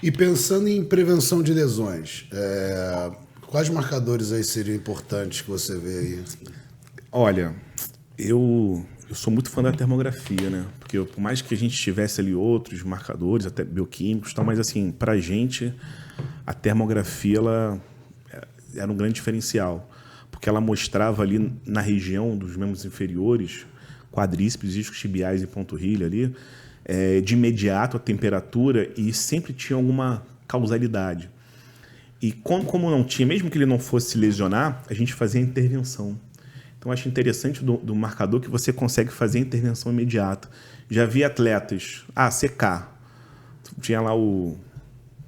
E pensando em prevenção de lesões, quais marcadores aí seriam importantes que você vê aí? Olha, eu sou muito fã da termografia, né? Porque por mais que a gente tivesse ali outros marcadores, até bioquímicos e tal, mas assim, pra gente, a termografia, ela era um grande diferencial. Porque ela mostrava ali na região dos membros inferiores, quadríceps, isquios tibiais e panturrilha ali, de imediato a temperatura e sempre tinha alguma causalidade. E como não tinha, mesmo que ele não fosse se lesionar, a gente fazia a intervenção. Então, acho interessante do marcador que você consegue fazer a intervenção imediata. Já vi atletas, CK. Tinha lá o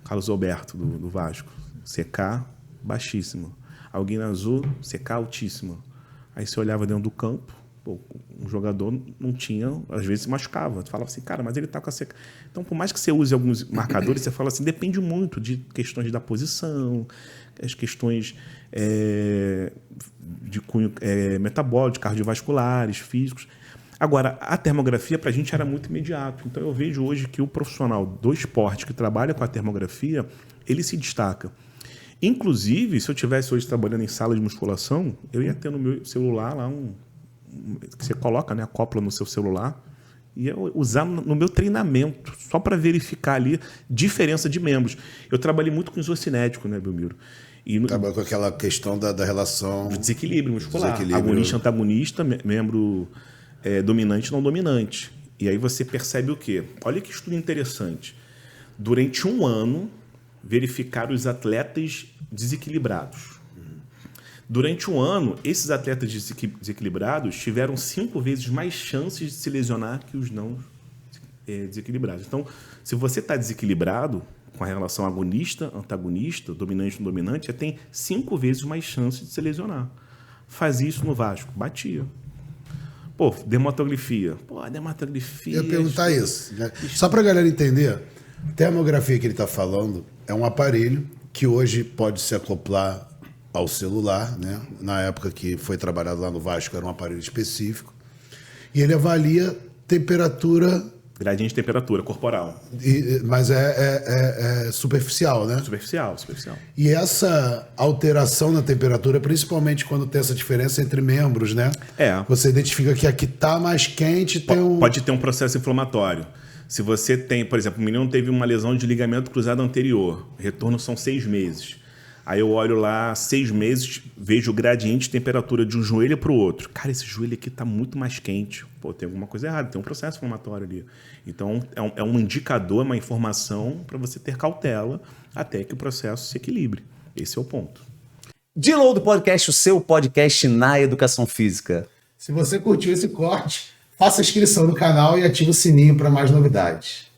Carlos Alberto, do Vasco. CK, baixíssimo. Alguém na azul, CK, altíssimo. Aí você olhava dentro do campo, um jogador não tinha, às vezes se machucava. Tu falava assim, cara, mas ele tá com a CK. Então, por mais que você use alguns marcadores, você fala assim, depende muito de questões da posição, as questões de cunho metabólico, cardiovasculares, físicos. Agora, a termografia para a gente era muito imediato. Então, eu vejo hoje que o profissional do esporte que trabalha com a termografia, ele se destaca. Inclusive, se eu estivesse hoje trabalhando em sala de musculação, eu ia ter no meu celular lá que você coloca, né, acopla no seu celular, e eu usar no meu treinamento, só para verificar ali diferença de membros. Eu trabalhei muito com isocinético, né, Belmiro? Trabalha com aquela questão da relação... Desequilíbrio muscular. Agonista, antagonista, membro dominante, não dominante. E aí você percebe o quê? Olha que estudo interessante. Durante um ano, verificaram os atletas desequilibrados. Durante um ano, esses atletas desequilibrados tiveram 5 vezes mais chances de se lesionar que os não desequilibrados. Então, se você está desequilibrado, com a relação agonista, antagonista, dominante, não dominante, você tem 5 vezes mais chances de se lesionar. Fazia isso no Vasco, batia. Dermatografia. Dermatografia... Eu ia perguntar isso. Né? Só para a galera entender, a termografia que ele está falando é um aparelho que hoje pode se acoplar ao celular, né? Na época que foi trabalhado lá no Vasco era um aparelho específico, e ele avalia temperatura... Gradiente de temperatura corporal. Mas é superficial, né? Superficial. E essa alteração na temperatura, principalmente quando tem essa diferença entre membros, né? Você identifica que aqui está mais quente, pode ter um processo inflamatório. Se você tem, por exemplo, o menino teve uma lesão de ligamento cruzado anterior, retorno são 6 meses. Aí eu olho lá, 6 meses, vejo o gradiente de temperatura de um joelho para o outro. Cara, esse joelho aqui está muito mais quente. Tem alguma coisa errada, tem um processo inflamatório ali. Então, é um indicador, uma informação para você ter cautela até que o processo se equilibre. Esse é o ponto. Deload Podcast, o seu podcast na educação física. Se você curtiu esse corte, faça a inscrição no canal e ative o sininho para mais novidades.